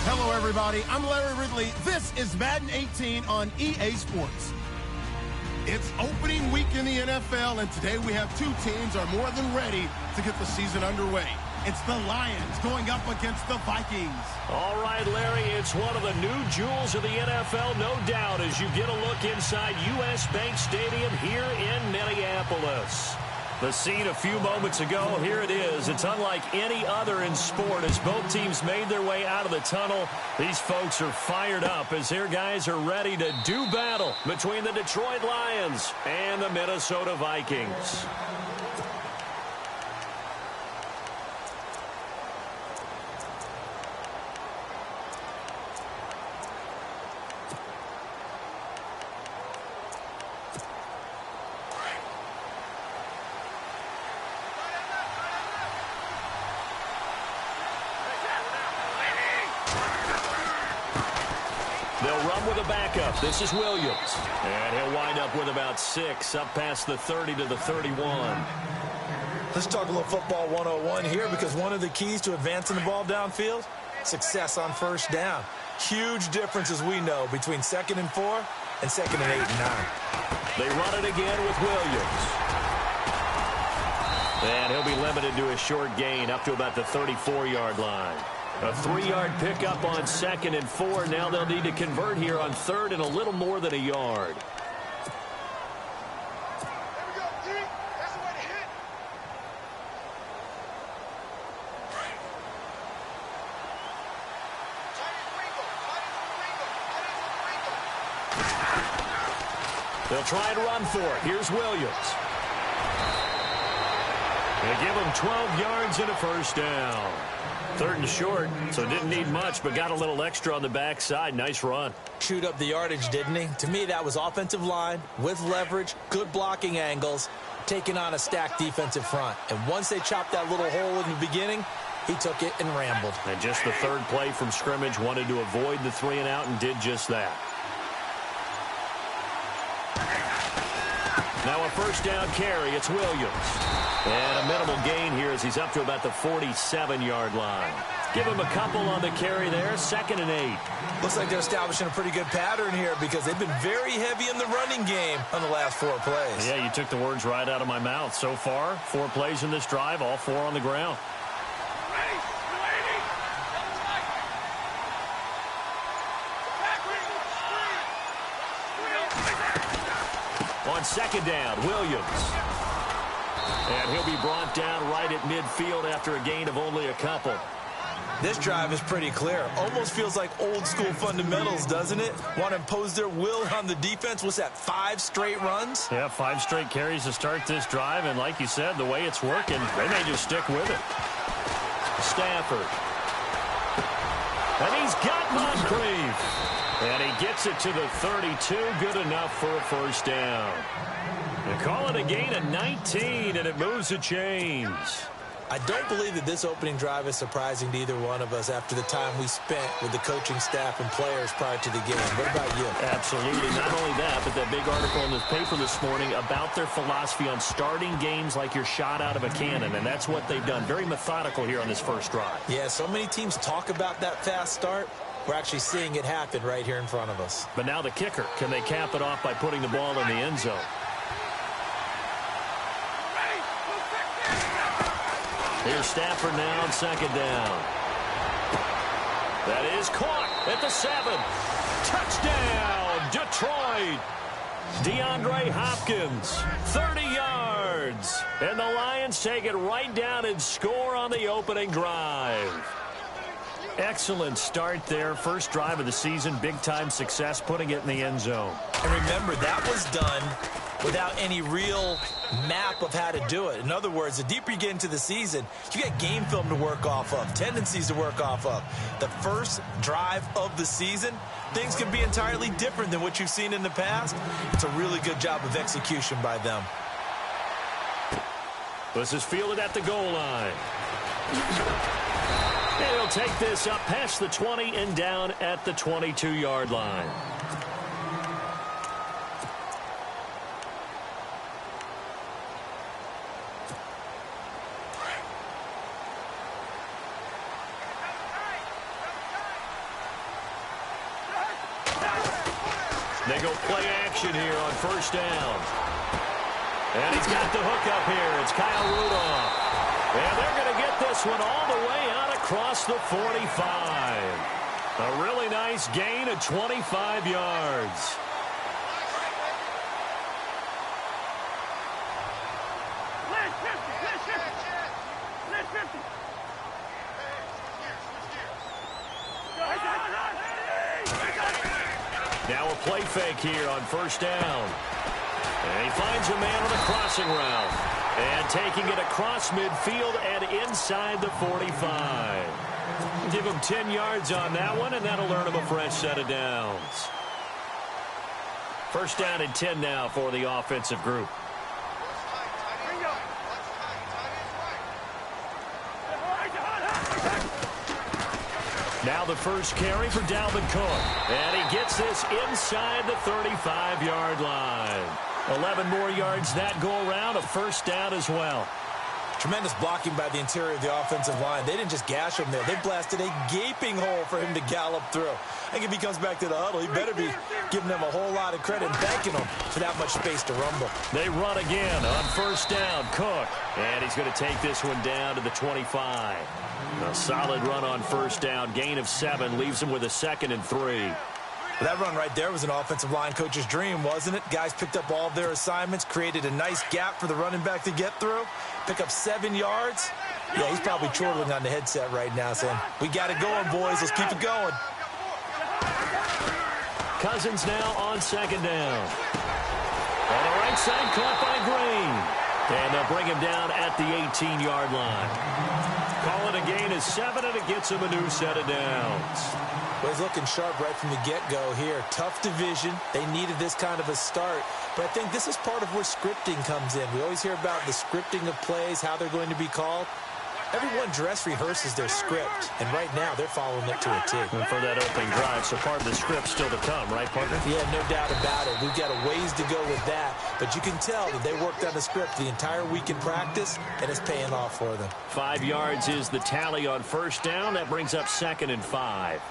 Hello, everybody. I'm Larry Ridley. This is Madden 18 on EA Sports. It's opening week in the NFL, and today we have two teams are more than ready to get the season underway. It's the Lions going up against the Vikings. All right, Larry, it's one of the new jewels of the NFL, no doubt, as you get a look inside U.S. Bank Stadium here in Minneapolis. The scene a few moments ago, here it is. It's unlike any other in sport as both teams made their way out of the tunnel. These folks are fired up as their guys are ready to do battle between the Detroit Lions and the Minnesota Vikings. They'll run with a backup. This is Williams. And he'll wind up with about 6, up past the 30 to the 31. Let's talk a little football 101 here, because one of the keys to advancing the ball downfield, success on first down. Huge difference, as we know, between 2nd and 4 and 2nd and 8 and 9. They run it again with Williams. And he'll be limited to a short gain up to about the 34-yard line. A 3-yard pickup on 2nd and 4. Now they'll need to convert here on 3rd and a little more than a yard. They'll try and run for it. Here's Williams. They give him 12 yards and a first down. 3rd and short, so didn't need much, but got a little extra on the backside. Nice run. Chewed up the yardage, didn't he? To me, that was offensive line with leverage, good blocking angles, taking on a stacked defensive front. And once they chopped that little hole in the beginning, he took it and rambled. And just the 3rd play from scrimmage, wanted to avoid the 3 and out and did just that. Now a first down carry. It's Williams. And a minimal gain here as he's up to about the 47-yard line. Give him a couple on the carry there. 2nd and 8. Looks like they're establishing a pretty good pattern here, because they've been very heavy in the running game on the last 4 plays. Yeah, you took the words right out of my mouth. So far, 4 plays in this drive, all 4 on the ground. On 2nd down, Williams. And he'll be brought down right at midfield after a gain of only a couple. This drive is pretty clear. Almost feels like old school fundamentals, doesn't it? Want to impose their will on the defense. What's that, 5 straight runs? Yeah, 5 straight carries to start this drive. And like you said, the way it's working, they may just stick with it. Stafford. And he's got Moncrief. And he gets it to the 32. Good enough for a first down. They call it a gain of 19, and it moves the chains. I don't believe that this opening drive is surprising to either one of us after the time we spent with the coaching staff and players prior to the game. What about you? Absolutely. Not only that, but that big article in the paper this morning about their philosophy on starting games like you're shot out of a cannon, and that's what they've done. Very methodical here on this first drive. Yeah, so many teams talk about that fast start. We're actually seeing it happen right here in front of us. But now the kicker. Can they cap it off by putting the ball in the end zone? Here's Stafford now on 2nd down. That is caught at the 7. Touchdown, Detroit. DeAndre Hopkins, 30 yards. And the Lions take it right down and score on the opening drive. Excellent start there. First drive of the season. Big-time success putting it in the end zone. And remember, that was done without any real map of how to do it. In other words, the deeper you get into the season, you got game film to work off of, tendencies to work off of. The first drive of the season, things can be entirely different than what you've seen in the past. It's a really good job of execution by them. This is fielded at the goal line. And he'll take this up past the 20 and down at the 22-yard line. They go play action here on first down. And he's got the hookup here. It's Kyle Rudolph. And they're going to get this one all the way out across the 45. A really nice gain of 25 yards. Now a play fake here on first down. And he finds a man on a crossing route. And taking it across midfield and inside the 45. Give him 10 yards on that one, and that'll earn him a fresh set of downs. First down and 10 now for the offensive group. Now the first carry for Dalvin Cook. And he gets this inside the 35-yard line. 11 more yards that go around, a first down as well. Tremendous blocking by the interior of the offensive line. They didn't just gash him there. They blasted a gaping hole for him to gallop through. I think if he comes back to the huddle, he better be giving them a whole lot of credit and thanking them for that much space to rumble. They run again on first down. Cook. And he's going to take this one down to the 25. A solid run on first down. Gain of 7 leaves him with a 2nd and 3. That run right there was an offensive line coach's dream, wasn't it? Guys picked up all of their assignments, created a nice gap for the running back to get through, pick up 7 yards. Yeah, he's probably chortling on the headset right now saying, we got it going, boys. Let's keep it going. Cousins now on second down. On the right side, caught by Green. And they'll bring him down at the 18-yard line. Call it a gain of 7, and it gets him a new set of downs. Well, he's looking sharp right from the get-go here. Tough division. They needed this kind of a start. But I think this is part of where scripting comes in. We always hear about the scripting of plays, how they're going to be called. Everyone dress rehearses their script, and right now they're following it to a T. And for that opening drive, so part of the script still to come, right, partner? Yeah, no doubt about it. We've got a ways to go with that, but you can tell that they worked on the script the entire week in practice, and it's paying off for them. 5 yards is the tally on first down. That brings up 2nd and 5.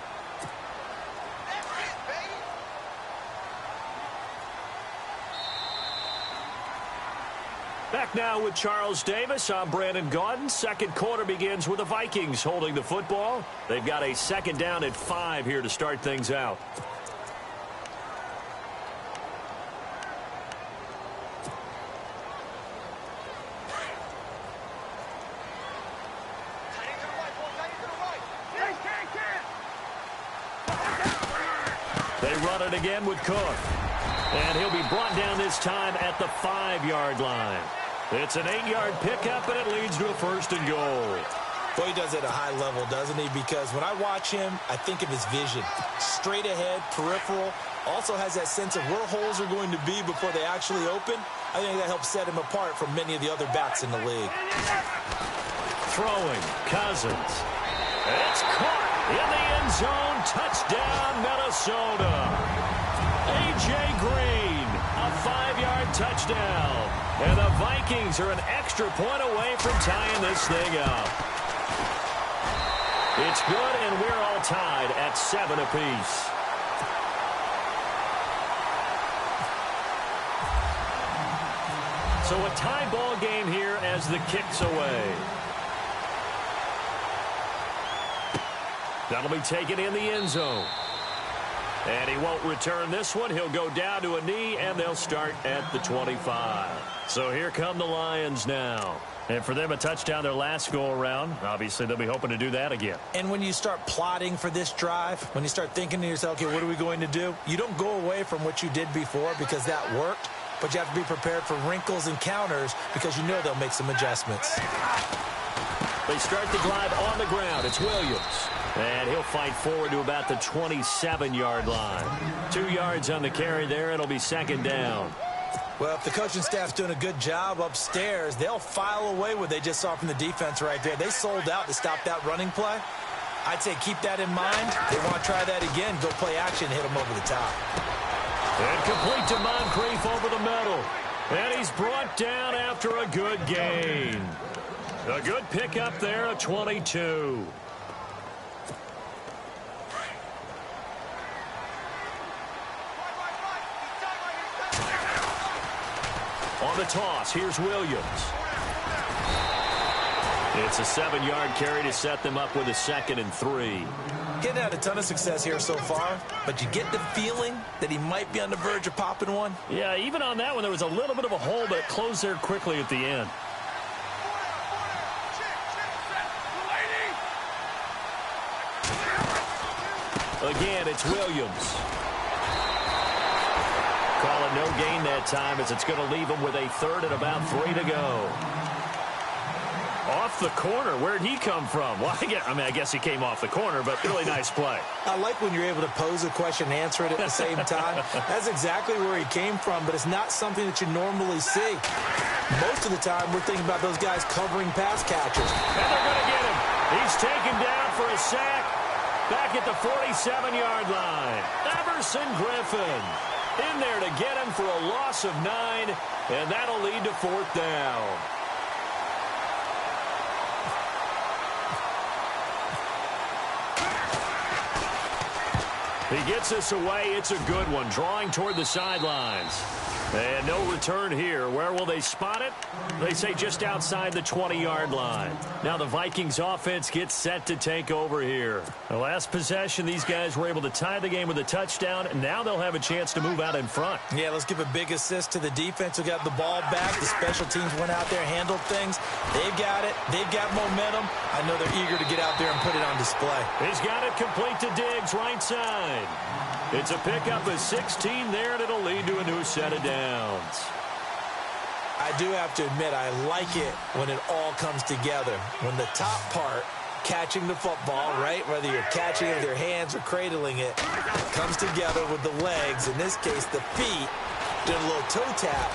Back now with Charles Davis. I'm Brandon Gaudin. Second quarter begins with the Vikings holding the football. They've got a 2nd down and 5 here to start things out. They run it again with Cook. And he'll be brought down this time at the 5-yard line. It's an 8-yard pickup, and it leads to a 1st and goal. Boy, he does it at a high level, doesn't he? Because when I watch him, I think of his vision. Straight ahead, peripheral. Also has that sense of where holes are going to be before they actually open. I think that helps set him apart from many of the other backs in the league. Throwing, Cousins. It's caught in the end zone. Touchdown, Minnesota. A.J. Green, a 5-yard touchdown. And the Vikings are an extra point away from tying this thing up. It's good, and we're all tied at 7 apiece. So a tie ball game here as the kick's away. That'll be taken in the end zone. And he won't return this one. He'll go down to a knee, and they'll start at the 25. So here come the Lions now. And for them, a touchdown their last go-around. Obviously, they'll be hoping to do that again. And when you start plotting for this drive, when you start thinking to yourself, okay, what are we going to do? You don't go away from what you did before because that worked, but you have to be prepared for wrinkles and counters because you know they'll make some adjustments. They start the drive on the ground. It's Williams. And he'll fight forward to about the 27-yard line. 2 yards on the carry there. It'll be 2nd down. Well, if the coaching staff's doing a good job upstairs, they'll file away what they just saw from the defense right there. They sold out to stop that running play. I'd say keep that in mind. They want to try that again. Go play action, hit them over the top. And complete to Moncrief over the middle. And he's brought down after a good gain. A good pickup there, a 22. On the toss, here's Williams. It's a 7-yard carry to set them up with a 2nd and 3. Getting had a ton of success here so far, but you get the feeling that he might be on the verge of popping one. Yeah, even on that one, there was a little bit of a hole, but it closed there quickly at the end. Again, it's Williams. Call it no gain that time as it's going to leave him with a 3rd and about 3 to go. Off the corner. Where'd he come from? Well, I guess he came off the corner, but really nice play. I like when you're able to pose a question and answer it at the same time. That's exactly where he came from, but it's not something that you normally see. Most of the time, we're thinking about those guys covering pass catchers. And they're going to get him. He's taken down for a sack back at the 47-yard line. Everson Griffin in there to get him for a loss of 9, and that'll lead to 4th down. He gets us away. It's a good one. Drawing toward the sidelines. And no return here. Where will they spot it? They say just outside the 20-yard line. Now the Vikings offense gets set to take over here. The last possession, these guys were able to tie the game with a touchdown, and now they'll have a chance to move out in front. Yeah, let's give a big assist to the defense who got the ball back. The special teams went out there, handled things. They've got it. They've got momentum. I know they're eager to get out there and put it on display. He's got it complete to Diggs, right side. It's a pickup of 16 there, and it'll lead to a new set of downs. I do have to admit, I like it when it all comes together. When the top part, catching the football, right, whether you're catching it with your hands or cradling it, comes together with the legs, in this case the feet, doing a little toe tap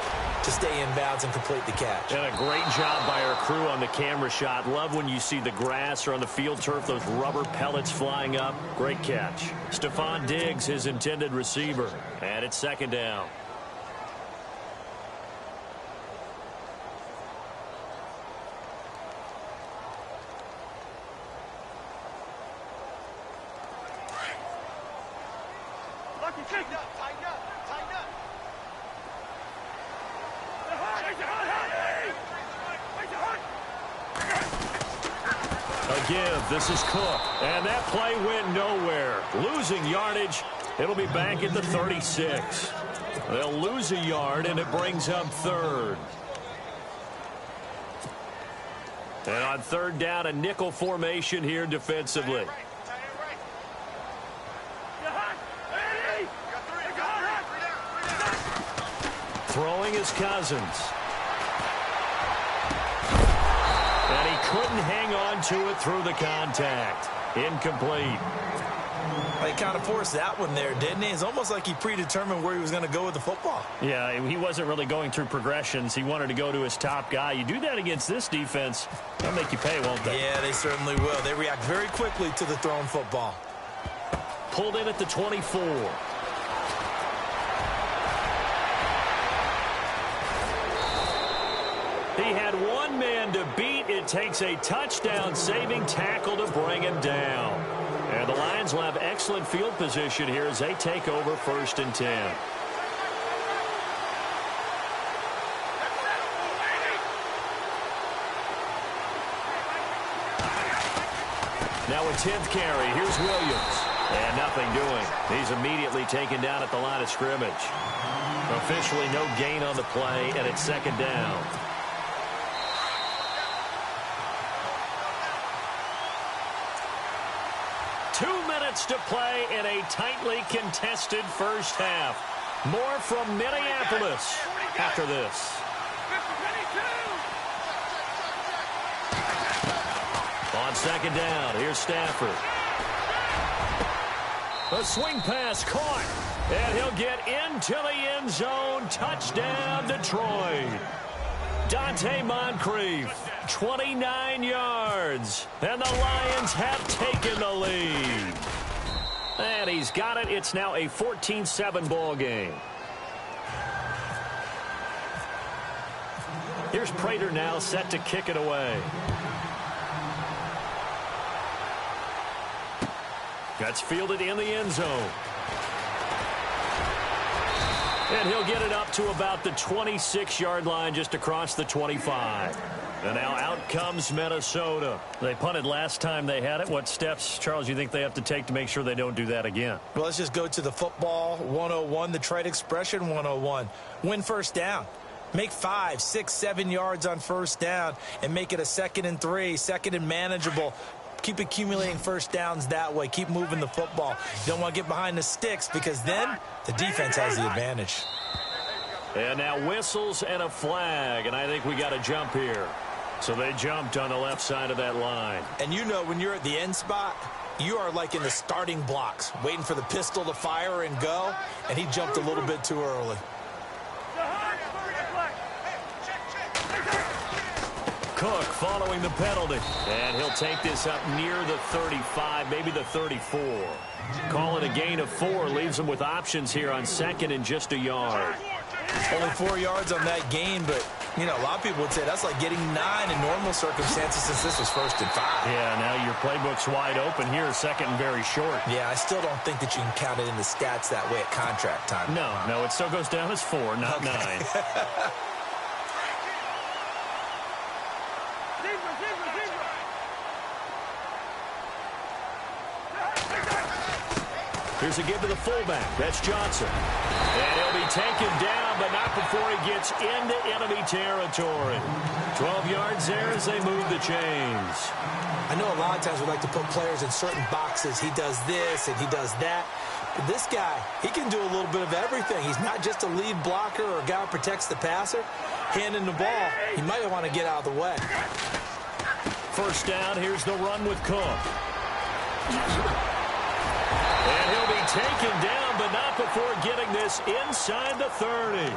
to stay in bounds and complete the catch. And a great job by our crew on the camera shot. Love when you see the grass or on the field turf, those rubber pellets flying up. Great catch. Stephon Diggs, his intended receiver. And it's 2nd down. This is Cook, and that play went nowhere. Losing yardage. It'll be back at the 36. They'll lose a yard, and it brings up 3rd. And on 3rd down, a nickel formation here defensively. Throwing is Cousins. And he couldn't hang on to it through the contact. Incomplete. He kind of forced that one there, didn't he? It's almost like he predetermined where he was going to go with the football. Yeah, he wasn't really going through progressions. He wanted to go to his top guy. You do that against this defense, they'll make you pay, won't they? Yeah, they certainly will. They react very quickly to the thrown football. Pulled in at the 24. He had one man to beat. It takes a touchdown-saving tackle to bring him down. And the Lions will have excellent field position here as they take over 1st and 10. Now a 10th carry. Here's Williams. And nothing doing. He's immediately taken down at the line of scrimmage. Officially no gain on the play, and it's 2nd down. To play in a tightly contested first half. More from Minneapolis after this. On 2nd down, here's Stafford. A swing pass caught, and he'll get into the end zone. Touchdown, Detroit. Dante Moncrief, 29 yards, and the Lions have taken the lead. And he's got it. It's now a 14-7 ball game. Here's Prater now set to kick it away. That's fielded in the end zone. And he'll get it up to about the 26-yard line, just across the 25. And now out comes Minnesota. They punted last time they had it. What steps, Charles, you think they have to take to make sure they don't do that again? Well, let's just go to the football 101, the trade expression 101. Win first down. Make 5, 6, 7 yards on first down and make it a 2nd and 3, 2nd and manageable. Keep accumulating first downs that way. Keep moving the football. You don't want to get behind the sticks because then the defense has the advantage. And now whistles and a flag, and I think we got a jump here. So they jumped on the left side of that line. And you know when you're at the end spot, you are like in the starting blocks, waiting for the pistol to fire and go, and he jumped a little bit too early. Cook following the penalty. And he'll take this up near the 35, maybe the 34. Call it a gain of 4, leaves them with options here on 2nd and just a yard. Only 4 yards on that gain, but, you know, a lot of people would say that's like getting 9 in normal circumstances since this was 1st and 5. Yeah, now your playbook's wide open here, 2nd and very short. Yeah, I still don't think that you can count it in the stats that way at contract time. No, it still goes down as 4, not 9. Here's a give to the fullback. That's Johnson. And he'll be taken down, but not before he gets into enemy territory. 12 yards there as they move the chains. I know a lot of times we like to put players in certain boxes. He does this and he does that. But this guy, he can do a little bit of everything. He's not just a lead blocker or a guy who protects the passer. Handing the ball, he might want to get out of the way. First down, here's the run with Cook. And he'll be taken down, but not before getting this inside the 30.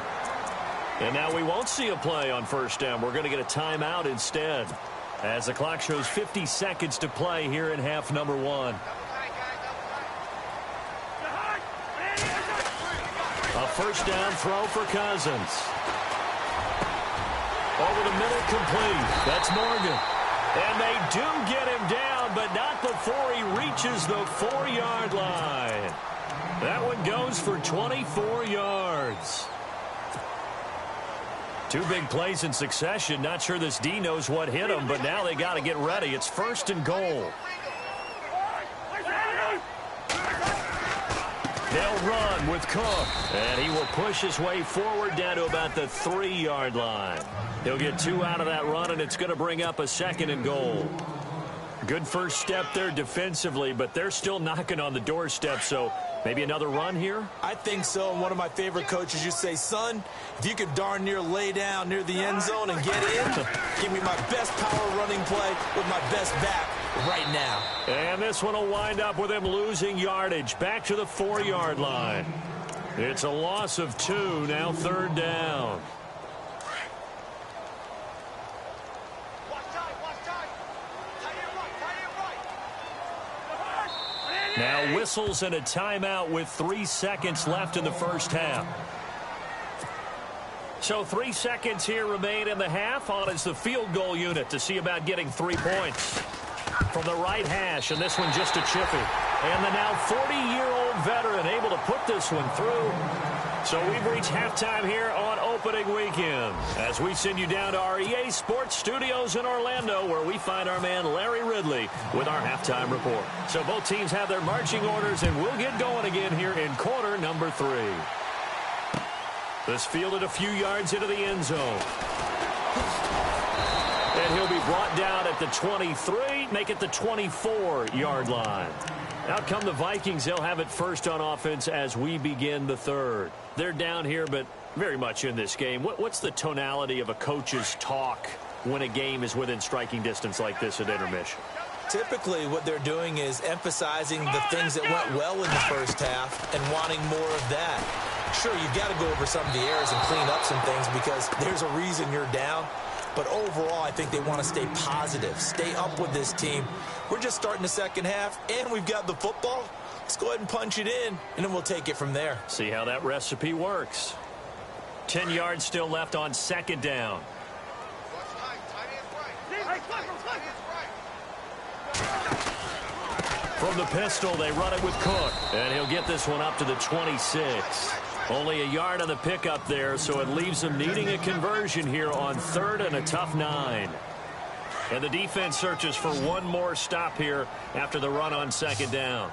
And now we won't see a play on first down. We're going to get a timeout instead, as the clock shows 50 seconds to play here in half number 1. A first down throw for Cousins. Over the middle, complete. That's Morgan. And they do get him down, but not before he reaches the 4-yard line. That one goes for 24 yards. 2 big plays in succession. Not sure this D knows what hit him, but now they got to get ready. It's 1st and goal. They'll run with Cook, and he will push his way forward down to about the 3-yard line. He'll get 2 out of that run, and it's going to bring up a 2nd and goal. Good first step there defensively, but they're still knocking on the doorstep, so maybe another run here? I think so. And one of my favorite coaches, you say, son, if you could darn near lay down near the end zone and get in, give me my best power running play with my best back right now. And this one will wind up with him losing yardage back to the 4-yard line. It's a loss of 2, now 3rd down. Now whistles and a timeout with 3 seconds left in the first half. So 3 seconds here remain in the half. On is the field goal unit to see about getting 3 points. From the right hash, and this one just a chippy. And the now 40-year-old veteran able to put this one through. So we've reached halftime here on opening weekend as we send you down to our EA Sports Studios in Orlando, where we find our man Larry Ridley with our halftime report. So both teams have their marching orders, and we'll get going again here in quarter number 3. This fielded a few yards into the end zone. And he'll be brought down at the 23, make it the 24-yard line. Out come the Vikings. They'll have it first on offense as we begin the 3rd. They're down here, but very much in this game. What's the tonality of a coach's talk when a game is within striking distance like this at intermission? Typically, what they're doing is emphasizing the things that went well in the first half and wanting more of that. Sure, you've got to go over some of the errors and clean up some things because there's a reason you're down. But overall, I think they want to stay positive, stay up with this team. We're just starting the second half, and we've got the football. Let's go ahead and punch it in, and then we'll take it from there. See how that recipe works. 10 yards still left on 2nd down. From the pistol, they run it with Cook, and he'll get this one up to the 26. Only a yard on the pickup there, so it leaves them needing a conversion here on 3rd and a tough 9. And the defense searches for one more stop here after the run on 2nd down.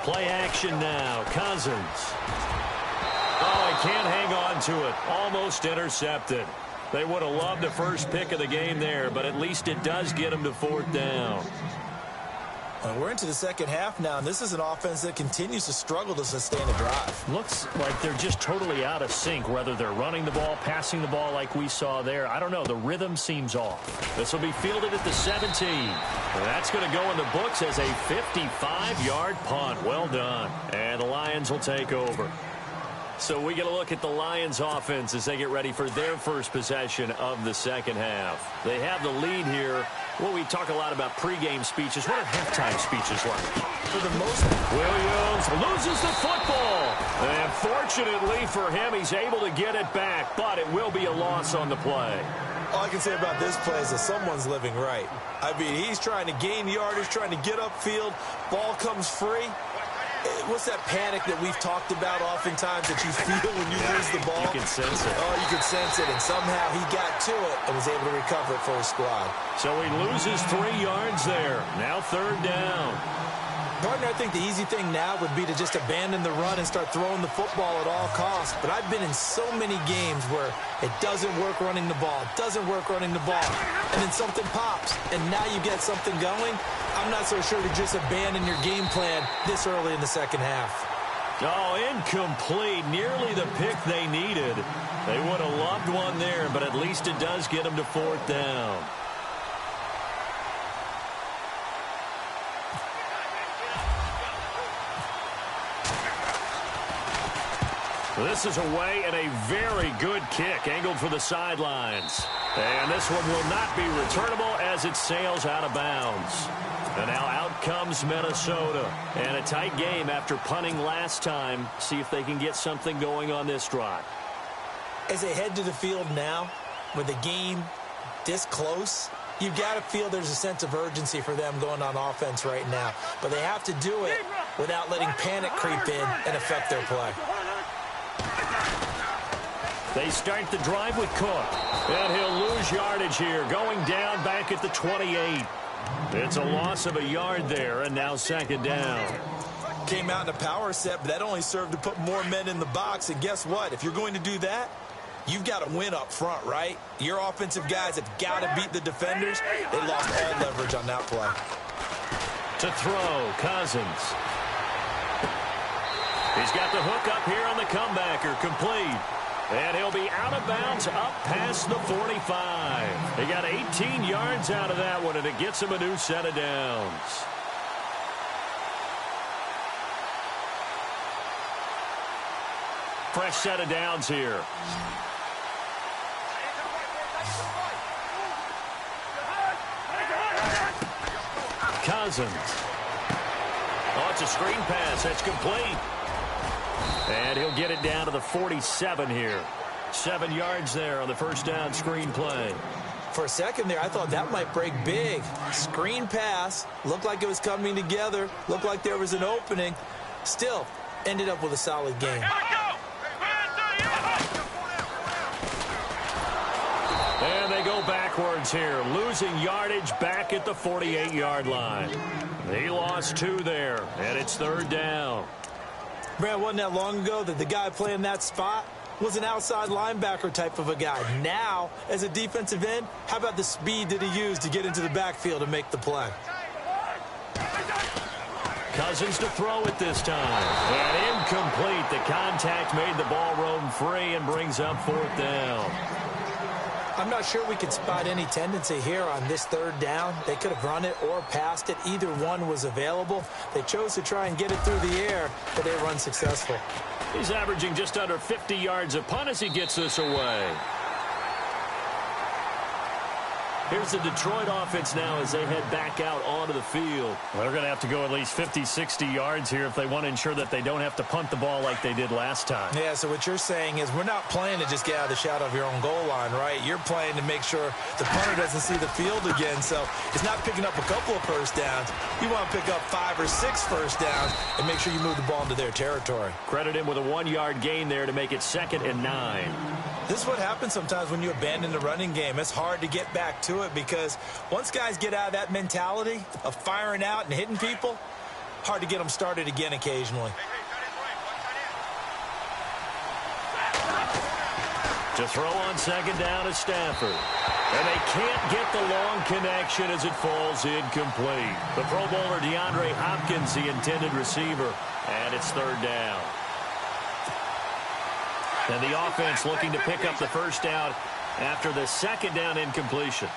Play action now. Cousins. Oh, he can't hang on to it. Almost intercepted. They would have loved the first pick of the game there, but at least it does get them to 4th down. We're into the second half now, and this is an offense that continues to struggle to sustain a drive. Looks like they're just totally out of sync, whether they're running the ball, passing the ball like we saw there. I don't know. The rhythm seems off. This will be fielded at the 17. And that's going to go in the books as a 55-yard punt. Well done. And the Lions will take over. So we get a look at the Lions offense as they get ready for their first possession of the second half. They have the lead here. Well, we talk a lot about pregame speeches. What are halftime speeches like? For the most part, Williams loses the football. And fortunately for him, he's able to get it back, but it will be a loss on the play. all I can say about this play is that someone's living right. I mean, he's trying to gain yardage, trying to get upfield. Ball comes free. What's that panic that we've talked about oftentimes that you feel when you lose the ball? You can sense it. Oh, you can sense it, and somehow he got to it and was able to recover it for his squad. So he loses 3 yards there. Now 3rd down. Partner, I think the easy thing now would be to just abandon the run and start throwing the football at all costs. But I've been in so many games where it doesn't work running the ball, and then something pops, and now you get something going. I'm not so sure to just abandon your game plan this early in the second half. Oh, incomplete. Nearly the pick they needed. They would have loved one there, but at least it does get them to 4th down. This is away and a very good kick angled for the sidelines. And this one will not be returnable as it sails out of bounds. And now out comes Minnesota. And a tight game after punting last time. See if they can get something going on this drive. As they head to the field now, with the game this close, you've got to feel there's a sense of urgency for them going on offense right now. But they have to do it without letting panic creep in and affect their play. They start the drive with Cook. And he'll lose yardage here, going down back at the 28. It's a loss of a yard there, and now 2nd down. Came out in a power set, but that only served to put more men in the box. And guess what? If you're going to do that, you've got to win up front, right? Your offensive guys have got to beat the defenders. They lost all leverage on that play. To throw, Cousins. He's got the hook up here on the comebacker, complete. And he'll be out of bounds up past the 45. He got 18 yards out of that one, and it gets him a new set of downs. Fresh set of downs here. Cousins. Oh, it's a screen pass. That's complete. And he'll get it down to the 47 here. 7 yards there on the first down screen play. For a second there, I thought that might break big. Screen pass. Looked like it was coming together. Looked like there was an opening. Still, ended up with a solid game. And they go backwards here. Losing yardage back at the 48-yard line. He lost 2 there, and it's 3rd down. Brad, wasn't that long ago that the guy playing that spot was an outside linebacker type of a guy. Now, as a defensive end, how about the speed that he used to get into the backfield and make the play? Cousins to throw it this time. And incomplete. The contact made the ball roam free and brings up 4th down. I'm not sure we could spot any tendency here on this 3rd down. They could have run it or passed it. Either one was available. They chose to try and get it through the air, but they were unsuccessful. He's averaging just under 50 yards a punt as he gets this away. Here's the Detroit offense now as they head back out onto the field. Well, they're going to have to go at least 50, 60 yards here if they want to ensure that they don't have to punt the ball like they did last time. Yeah, so what you're saying is we're not playing to just get out of the shadow of your own goal line, right? You're playing to make sure the punter doesn't see the field again. So it's not picking up a couple of first downs. You want to pick up 5 or 6 first downs and make sure you move the ball into their territory. Credit him with a 1-yard gain there to make it 2nd and 9. This is what happens sometimes when you abandon the running game. It's hard to get back to it because once guys get out of that mentality of firing out and hitting people, hard to get them started again occasionally. To throw on 2nd down is Stafford. And they can't get the long connection as it falls incomplete. The Pro Bowler DeAndre Hopkins, the intended receiver. And it's 3rd down. And the offense looking to pick up the first down after the 2nd down incompletion.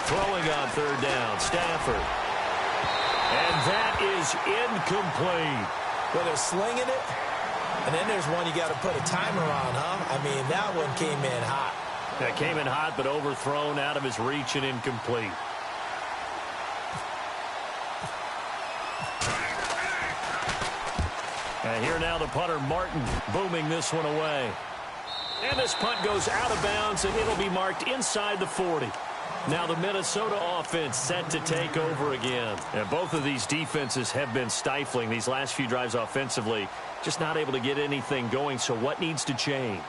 Throwing on 3rd down, Stafford. And that is incomplete. Well, they're slinging it. And then there's one you got to put a timer on, huh? I mean, that one came in hot. That came in hot, but overthrown out of his reach and incomplete. And here now the punter, Martin, booming this one away. And this punt goes out of bounds, and it'll be marked inside the 40. Now the Minnesota offense set to take over again. And both of these defenses have been stifling these last few drives offensively. Just not able to get anything going, so what needs to change?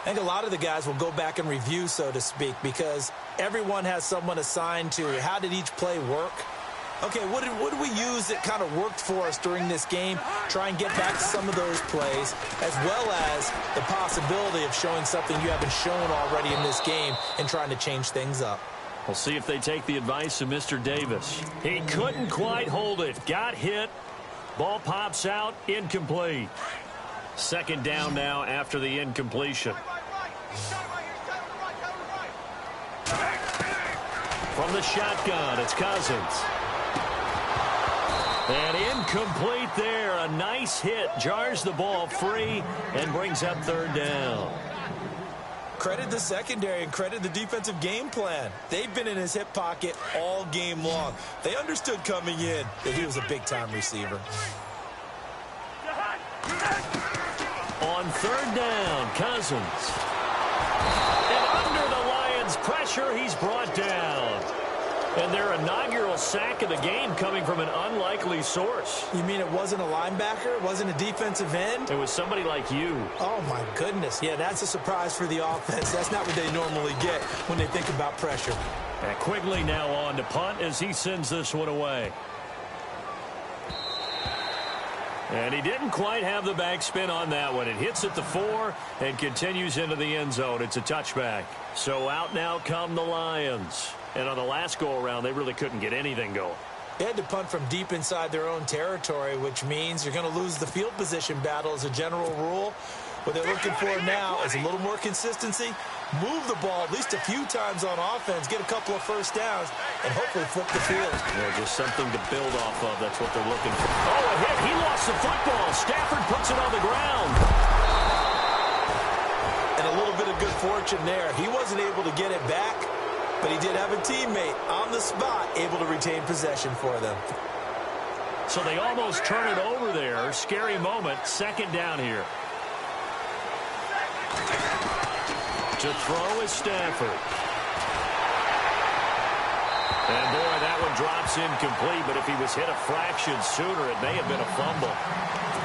I think a lot of the guys will go back and review, so to speak, because everyone has someone assigned to how did each play work. Okay, what did we use that kind of worked for us during this game? Try and get back to some of those plays, as well as the possibility of showing something you haven't shown already in this game and trying to change things up. We'll see if they take the advice of Mr. Davis. He couldn't quite hold it. Got hit. Ball pops out. Incomplete. 2nd down now after the incompletion. From the shotgun, it's Cousins. And incomplete there. A nice hit. Jars the ball free and brings up 3rd down. Credit the secondary and credit the defensive game plan. They've been in his hip pocket all game long. They understood coming in that he was a big-time receiver. On 3rd down, Cousins. And under the Lions' pressure, he's brought down. And their inaugural sack of the game coming from an unlikely source. You mean it wasn't a linebacker? It wasn't a defensive end? It was somebody like you. Oh, my goodness. Yeah, that's a surprise for the offense. That's not what they normally get when they think about pressure. And Quigley now on to punt as he sends this one away. And he didn't quite have the backspin on that one. It hits at the 4 and continues into the end zone. It's a touchback. So out now come the Lions. And on the last go-around, they really couldn't get anything going. They had to punt from deep inside their own territory, which means you're going to lose the field position battle as a general rule. What they're looking for now is a little more consistency, move the ball at least a few times on offense, get a couple of first downs, and hopefully flip the field. Yeah, just something to build off of. That's what they're looking for. Oh, a hit. He lost the football. Stafford puts it on the ground. And a little bit of good fortune there. He wasn't able to get it back, but he did have a teammate on the spot able to retain possession for them. So they almost turn it over there. Scary moment. 2nd down here. To throw is Stafford. And boy, that one drops incomplete, but if he was hit a fraction sooner, it may have been a fumble.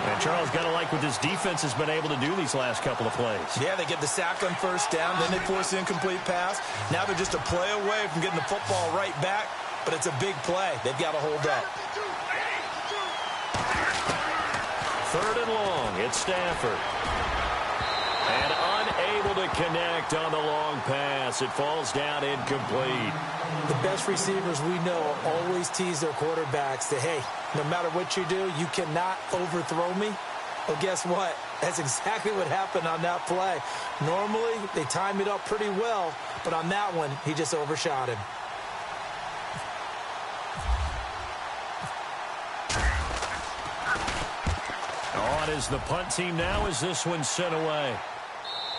And Charles, got to like what this defense has been able to do these last couple of plays. Yeah, they get the sack on first down, then they force the incomplete pass. Now they're just a play away from getting the football right back, but it's a big play. They've got to hold up. 3rd and long, it's Stafford. And unable to connect on the long pass. It falls down incomplete. The best receivers we know always tease their quarterbacks that, hey, no matter what you do, you cannot overthrow me. Well, guess what? That's exactly what happened on that play. Normally, they time it up pretty well, but on that one, he just overshot him. On is the punt team now as this one's sent away.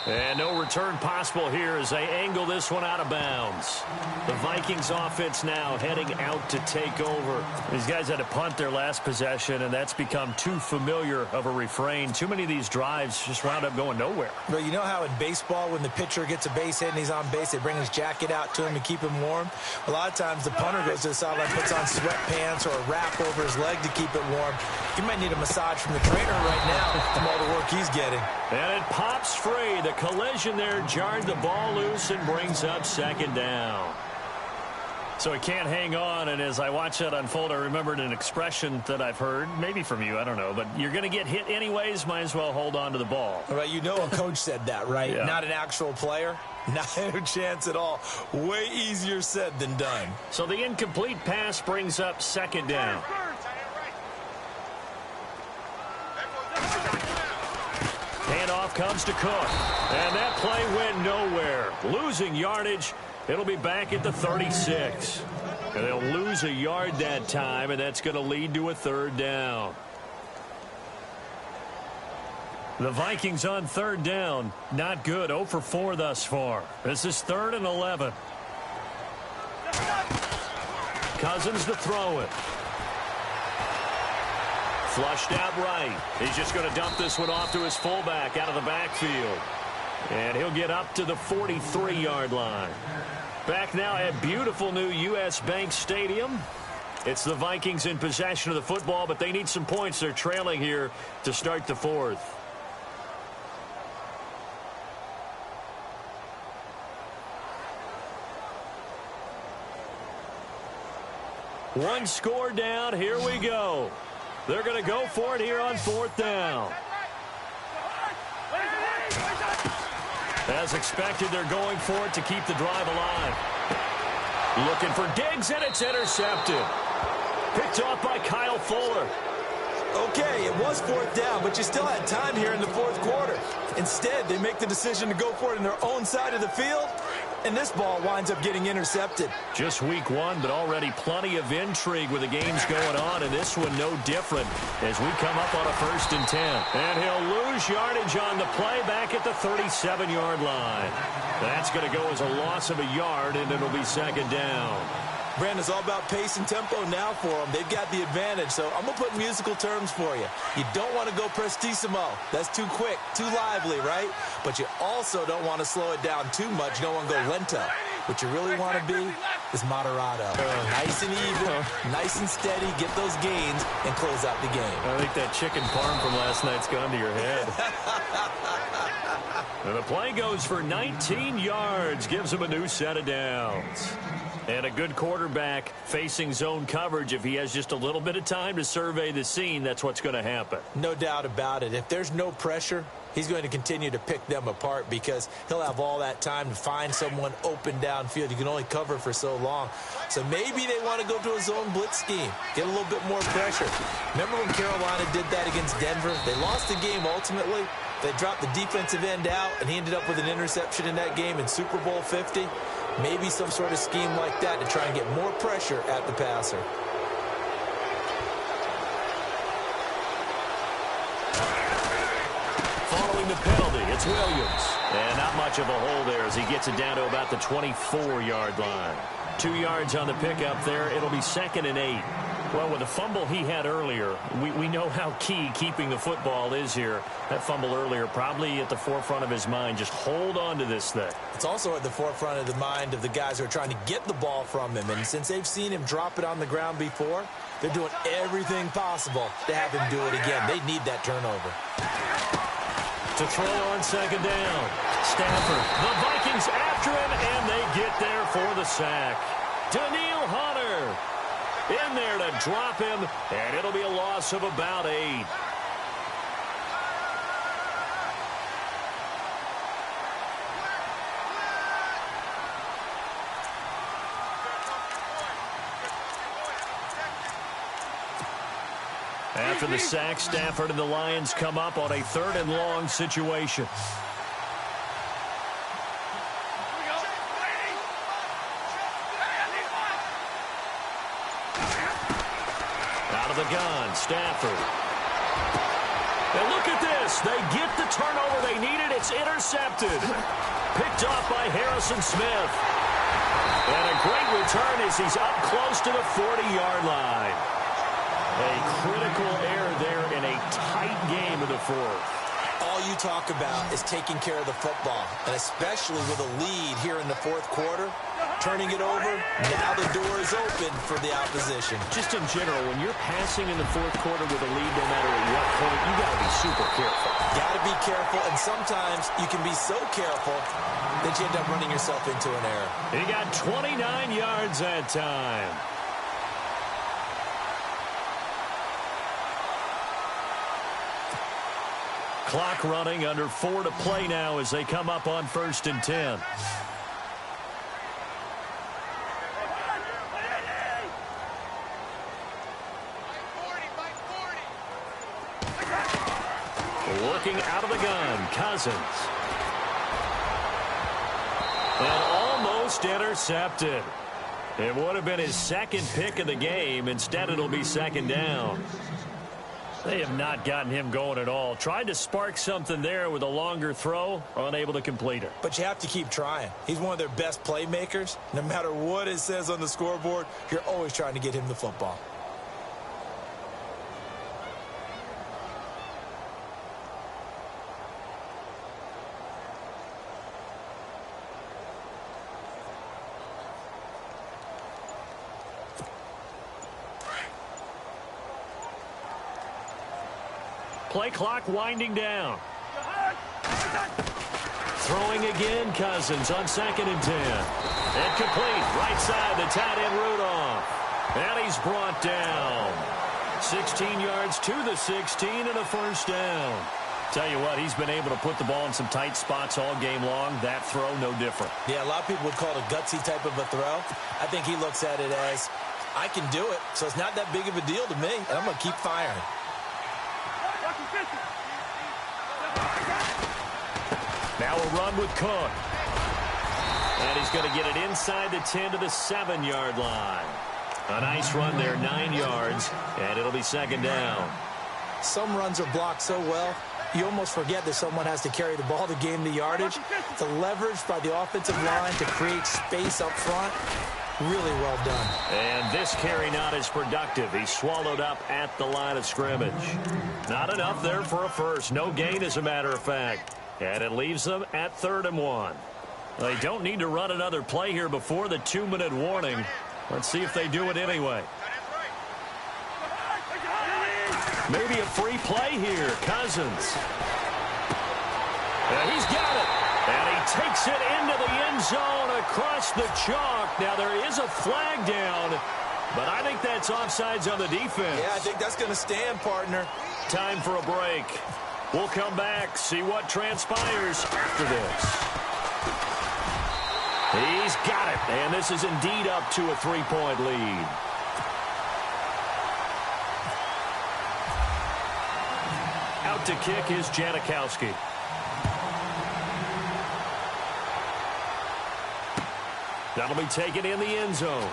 And no return possible here as they angle this one out of bounds. The Vikings offense now heading out to take over. These guys had to punt their last possession, and that's become too familiar of a refrain. Too many of these drives just wound up going nowhere. Well, you know how in baseball when the pitcher gets a base hit and he's on base, they bring his jacket out to him to keep him warm? A lot of times the punter goes to the sideline, puts on sweatpants or a wrap over his leg to keep it warm. He might need a massage from the trainer right now from all the work he's getting. And it pops free. The collision there jarred the ball loose and brings up second down. So he can't hang on, and as I watch that unfold, I remembered an expression that I've heard, maybe from you, I don't know, but you're going to get hit anyways, might as well hold on to the ball. Right, you know a coach said that, right? Yeah. Not an actual player. Not a chance at all. Way easier said than done. So the incomplete pass brings up second down. Handoff comes to Cook. And that play went nowhere. Losing yardage. It'll be back at the 36. And they'll lose a yard that time, and that's going to lead to a third down. The Vikings on third down. Not good. 0 for 4 thus far. This is 3rd and 11. Cousins to throw it. Flushed out right. He's just going to dump this one off to his fullback out of the backfield. And he'll get up to the 43-yard line. Back now at beautiful new U.S. Bank Stadium. It's the Vikings in possession of the football, but they need some points. They're trailing here to start the 4th. One score down. Here we go. They're going to go for it here on 4th down. As expected, they're going for it to keep the drive alive. Looking for Diggs, and it's intercepted. Picked off by Kyle Fuller. Okay, it was 4th down, but you still had time here in the 4th quarter. Instead, they make the decision to go for it in their own side of the field, and this ball winds up getting intercepted. Just week 1, but already plenty of intrigue with the games going on, and this one no different as we come up on a 1st and 10. And he'll lose yardage on the play back at the 37-yard line. That's going to go as a loss of a yard, and it'll be second down. Brandon, it's all about pace and tempo now for them. They've got the advantage, so I'm going to put musical terms for you. You don't want to go prestissimo. That's too quick, too lively, right? But you also don't want to slow it down too much. You don't want to go lento. What you really want to be is moderato. Nice and even, nice and steady, get those gains, and close out the game. I think that chicken parm from last night's gone to your head. And the play goes for 19 yards, gives him a new set of downs. And a good quarterback facing zone coverage. If he has just a little bit of time to survey the scene, that's what's going to happen. No doubt about it. If there's no pressure, he's going to continue to pick them apart because he'll have all that time to find someone open downfield. You can only cover for so long. So maybe they want to go to a zone blitz scheme, get a little bit more pressure. Remember when Carolina did that against Denver? They lost the game ultimately. They dropped the defensive end out, and he ended up with an interception in that game in Super Bowl 50. Maybe some sort of scheme like that to try and get more pressure at the passer. Following the penalty, it's Williams. And not much of a hole there as he gets it down to about the 24-yard line. 2 yards on the pickup there. It'll be 2nd and 8. Well, with the fumble he had earlier, we know how key keeping the football is here. That fumble earlier probably at the forefront of his mind. Just hold on to this thing. It's also at the forefront of the mind of the guys who are trying to get the ball from him. And since they've seen him drop it on the ground before, they're doing everything possible to have him do it again. They need that turnover. To throw on 2nd down. Stafford. The Vikings after him, and they get there for the sack. Daniil Hunter in there to drop him, and it'll be a loss of about 8. After the sack, Stafford and the Lions come up on a 3rd and long situation. Out of the gun, Stafford. And look at this. They get the turnover they needed. It's intercepted. Picked off by Harrison Smith. And a great return as he's up close to the 40-yard line. A critical error there in a tight game of the fourth. All you talk about is taking care of the football, and especially with a lead here in the fourth quarter, turning it over, now the door is open for the opposition. Just in general, when you're passing in the fourth quarter with a lead, no matter at what point, you got to be super careful. Got to be careful, and sometimes you can be so careful that you end up running yourself into an error. He got 29 yards that time. Clock running, under 4 to play now as they come up on 1st and 10. Looking out of the gun, Cousins. And almost intercepted. It would have been his second pick of the game. Instead, it'll be 2nd down. They have not gotten him going at all. Tried to spark something there with a longer throw, unable to complete it. But you have to keep trying. He's one of their best playmakers. No matter what it says on the scoreboard, you're always trying to get him the football. Play clock winding down. Throwing again, Cousins on 2nd and 10. And complete, right side, the tight end Rudolph. And he's brought down. 16 yards to the 16 and a 1st down. Tell you what, he's been able to put the ball in some tight spots all game long. That throw, no different. Yeah, a lot of people would call it a gutsy type of a throw. I think he looks at it as, I can do it, so it's not that big of a deal to me, and I'm going to keep firing. Now a run with Cook. And he's going to get it inside the 10 to the 7-yard line. A nice run there, 9 yards, and it'll be 2nd down. Some runs are blocked so well, you almost forget that someone has to carry the ball to gain the yardage. The leverage by the offensive line to create space up front, really well done. And this carry not as productive. He's swallowed up at the line of scrimmage. Not enough there for a first. No gain, as a matter of fact. And it leaves them at 3rd and 1. They don't need to run another play here before the 2-minute warning. Let's see if they do it anyway. Maybe a free play here. Cousins. And he's got it. And he takes it into the end zone across the chalk. Now there is a flag down, but I think that's offsides on the defense. Yeah, I think that's going to stand, partner. Time for a break. We'll come back, see what transpires after this. He's got it, and this is indeed up to a 3-point lead. Out to kick is Janikowski. That'll be taken in the end zone.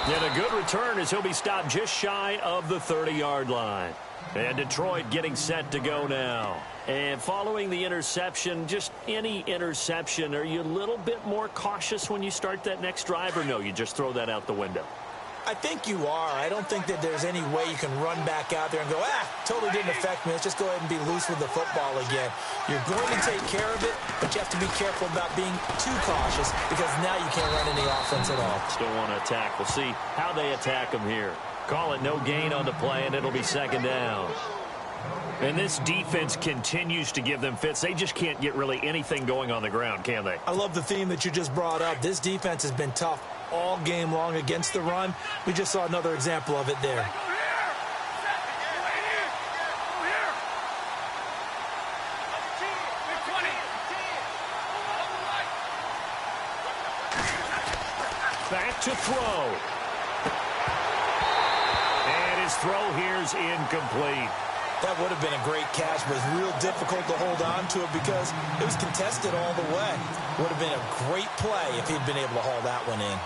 And a good return as he'll be stopped just shy of the 30-yard line. And Detroit getting set to go now. And following the interception, just any interception, are you a little bit more cautious when you start that next drive, or no, you just throw that out the window? I think you are. I don't think that there's any way you can run back out there and go, totally didn't affect me. Let's just go ahead and be loose with the football again. You're going to take care of it, but you have to be careful about being too cautious because now you can't run any offense at all. Still want to attack. We'll see how they attack them here. Call it no gain on the play, and it'll be 2nd down. And this defense continues to give them fits. They just can't get really anything going on the ground, can they? I love the theme that you just brought up. This defense has been tough all game long against the run. We just saw another example of it there. Back to throw. And his throw here's incomplete. That would have been a great catch, but it's real difficult to hold on to it because it was contested all the way. Would have been a great play if he'd been able to haul that one in.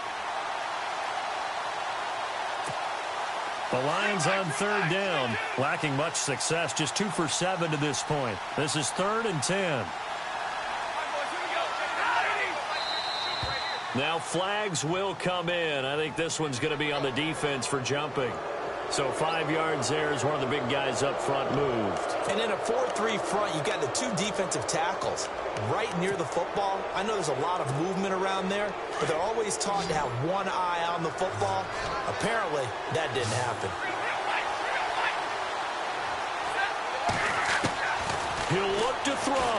The Lions on third down, lacking much success, just 2 for 7 to this point. This is 3rd and 10. Now flags will come in. I think this one's going to be on the defense for jumping. So 5 yards there as one of the big guys up front moved. And in a 4-3 front, you've got the 2 defensive tackles right near the football. I know there's a lot of movement around there, but they're always taught to have one eye on the football. Apparently, that didn't happen. He'll look to throw.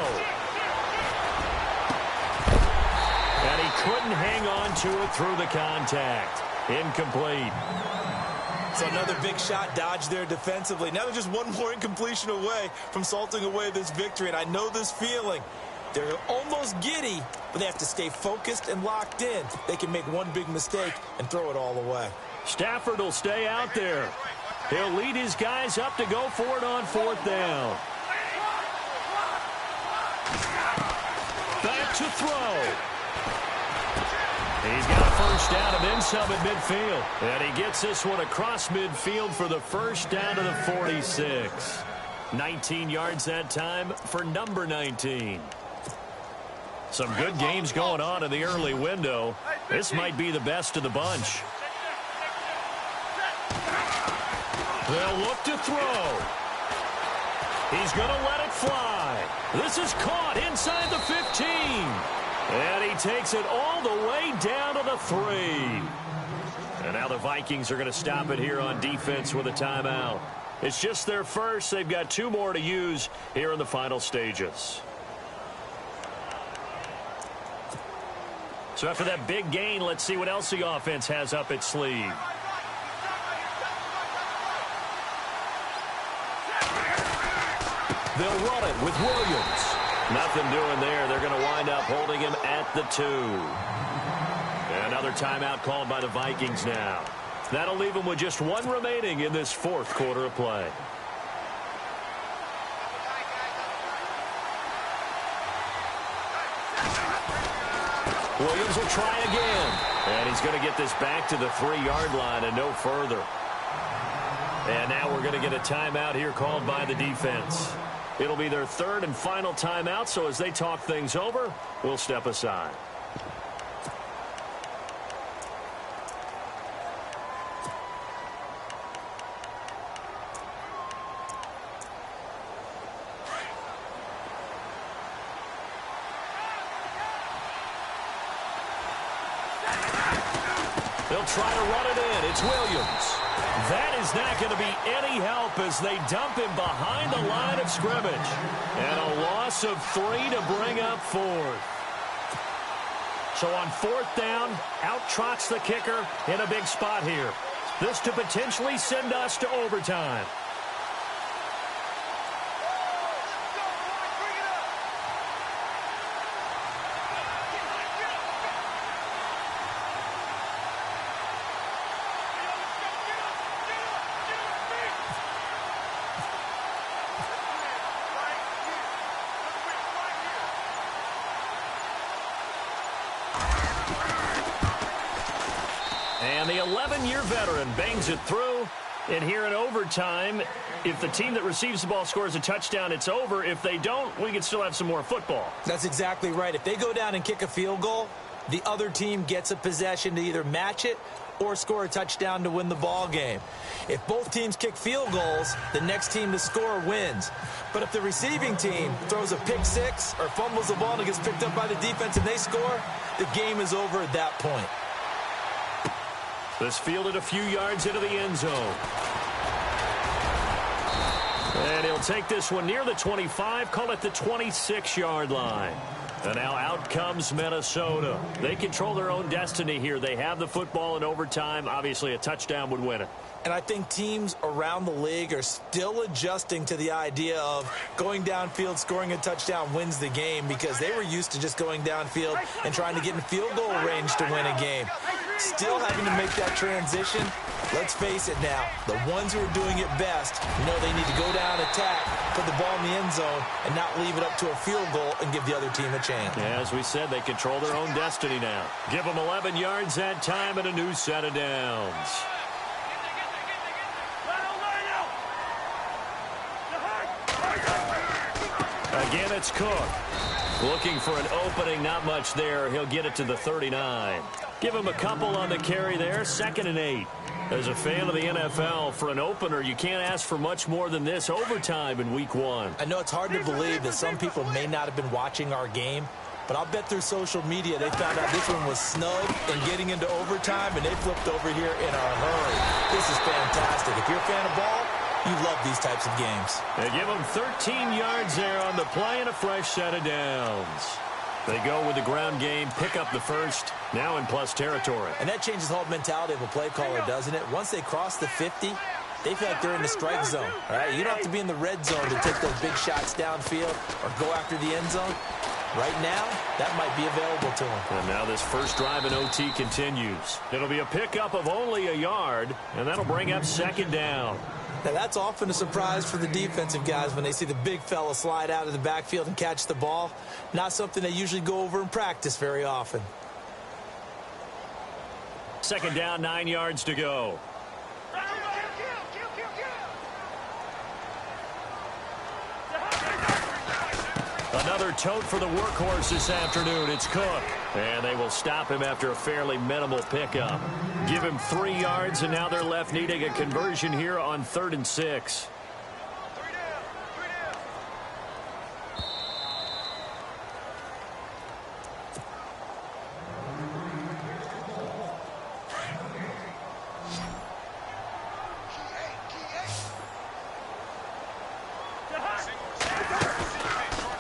And he couldn't hang on to it through the contact. Incomplete. So another big shot dodged there defensively. Now they're just one more incompletion away from salting away this victory. And I know this feeling. They're almost giddy, but they have to stay focused and locked in. They can make one big mistake and throw it all away. Stafford will stay out there. He'll lead his guys up to go for it on 4th down. Back to throw. He's got a first down and then some at midfield. And he gets this one across midfield for the first down to the 46. 19 yards that time for number 19. Some good games going on in the early window. This might be the best of the bunch. They'll look to throw. He's going to let it fly. This is caught inside the 15. And he takes it all the way down to the 3. And now the Vikings are going to stop it here on defense with a timeout. It's just their first. They've got 2 more to use here in the final stages. So after that big gain, let's see what else the offense has up its sleeve. They'll run it with Williams. Nothing doing there. They're going to wind up holding him at the 2. Another timeout called by the Vikings now. That'll leave them with just 1 remaining in this 4th quarter of play. Williams will try again. And he's going to get this back to the 3-yard line and no further. And now we're going to get a timeout here called by the defense. It'll be their 3rd and final timeout, so as they talk things over, we'll step aside. They'll try to run it in. It's Williams. That is not going to be any help as they dump him behind the line of scrimmage. And a loss of 3 to bring up 4th. So on 4th down, out trots the kicker in a big spot here. This to potentially send us to overtime. And the 11-year veteran bangs it through. And here in overtime, if the team that receives the ball scores a touchdown, it's over. If they don't, we can still have some more football. That's exactly right. If they go down and kick a field goal, the other team gets a possession to either match it or score a touchdown to win the ball game. If both teams kick field goals, the next team to score wins. But if the receiving team throws a pick 6 or fumbles the ball and it gets picked up by the defense and they score, the game is over at that point. This fielded a few yards into the end zone. And he'll take this one near the 25, call it the 26-yard line. And now out comes Minnesota. They control their own destiny here. They have the football in overtime. Obviously, a touchdown would win it. And I think teams around the league are still adjusting to the idea of going downfield, scoring a touchdown wins the game, because they were used to just going downfield and trying to get in field goal range to win a game. Still having to make that transition. Let's face it now, the ones who are doing it best know they need to go down, attack, put the ball in the end zone, and not leave it up to a field goal and give the other team a chance. Yeah, as we said, they control their own destiny now. Give them 11 yards that time and a new set of downs. Again, it's Cook. Looking for an opening, not much there. He'll get it to the 39. Give him a couple on the carry there, 2nd and 8. As a fan of the NFL, for an opener, you can't ask for much more than this overtime in Week 1. I know it's hard to believe that some people may not have been watching our game, but I'll bet through social media they found out this one was snug and getting into overtime, and they flipped over here in a hurry. This is fantastic. If you're a fan of ball, you love these types of games. They give them 13 yards there on the play and a fresh set of downs. They go with the ground game, pick up the first, now in plus territory. And that changes the whole mentality of a play caller, doesn't it? Once they cross the 50, they feel like they're in the strike zone. All right, you don't have to be in the red zone to take those big shots downfield or go after the end zone. Right now, that might be available to them. And now this first drive in OT continues. It'll be a pickup of only a yard, and that'll bring up 2nd down. Now, that's often a surprise for the defensive guys when they see the big fella slide out of the backfield and catch the ball. Not something they usually go over in practice very often. 2nd down, 9 yards to go. Another tote for the workhorse this afternoon. It's Cook. And they will stop him after a fairly minimal pickup. Give him 3 yards, and now they're left needing a conversion here on 3rd and 6.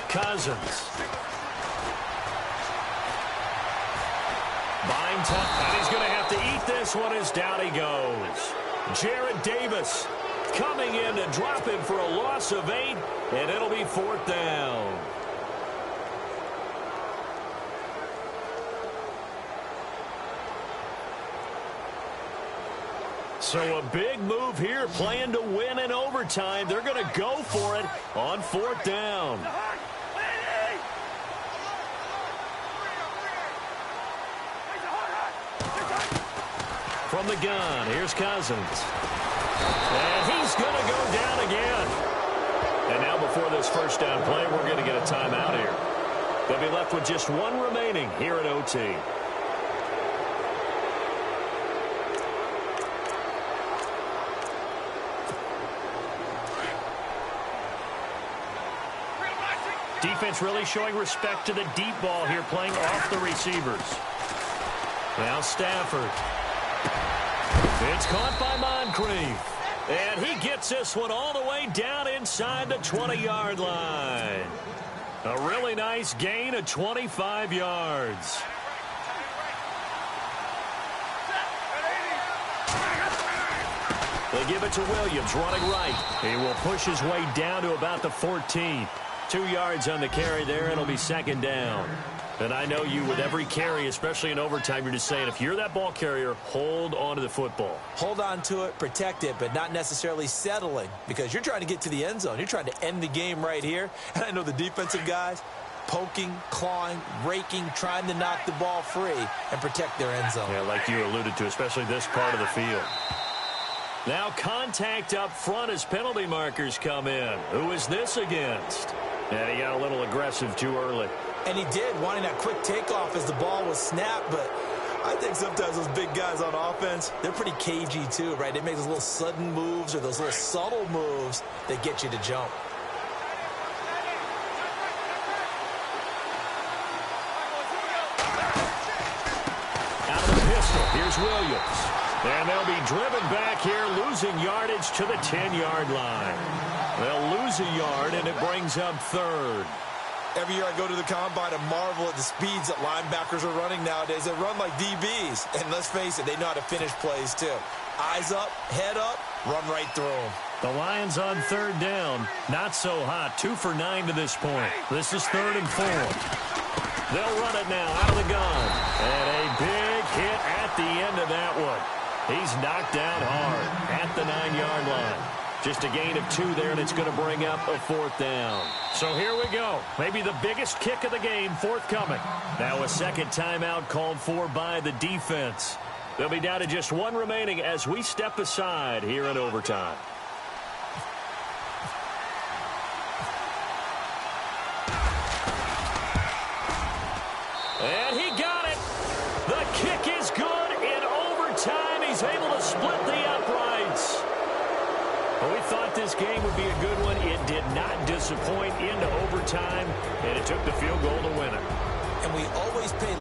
Cousins. And he's going to have to eat this one as down he goes. Jared Davis coming in to drop him for a loss of 8, and it'll be 4th down. So a big move here, playing to win in overtime. They're going to go for it on 4th down. From the gun, here's Cousins. And he's going to go down again. And now before this first down play, we're going to get a timeout here. They'll be left with just 1 remaining here at OT. Defense really showing respect to the deep ball here, playing off the receivers. Now Stafford. It's caught by Moncrief. And he gets this one all the way down inside the 20-yard line. A really nice gain of 25 yards. They give it to Williams, running right. He will push his way down to about the 14. 2 yards on the carry there. It'll be 2nd down. And I know you, with every carry, especially in overtime, you're just saying, if you're that ball carrier, hold on to the football. Hold on to it, protect it, but not necessarily settling, because you're trying to get to the end zone. You're trying to end the game right here. And I know the defensive guys poking, clawing, raking, trying to knock the ball free and protect their end zone. Yeah, like you alluded to, especially this part of the field. Now contact up front as penalty markers come in. Who is this against? And he got a little aggressive too early. And he did, wanting that quick takeoff as the ball was snapped. But I think sometimes those big guys on offense, they're pretty cagey too, right? They make those little sudden moves or those little subtle moves that get you to jump. Out of the pistol, here's Williams. And they'll be driven back here, losing yardage to the 10-yard line. They'll lose a yard, and it brings up 3rd. Every year I go to the combine and marvel at the speeds that linebackers are running nowadays. They run like DBs. And let's face it, they know how to finish plays too. Eyes up, head up, run right through them. The Lions on 3rd down. Not so hot. 2 for 9 to this point. This is 3rd and 4. They'll run it now out of the gun. And a big hit at the end of that one. He's knocked down hard at the 9-yard line. Just a gain of 2 there, and it's going to bring up a 4th down. So here we go. Maybe the biggest kick of the game forthcoming. Now a second timeout called for by the defense. They'll be down to just 1 remaining as we step aside here in overtime. this game would be a good one. It did not disappoint into overtime, and it took the field goal to win it. And we always pay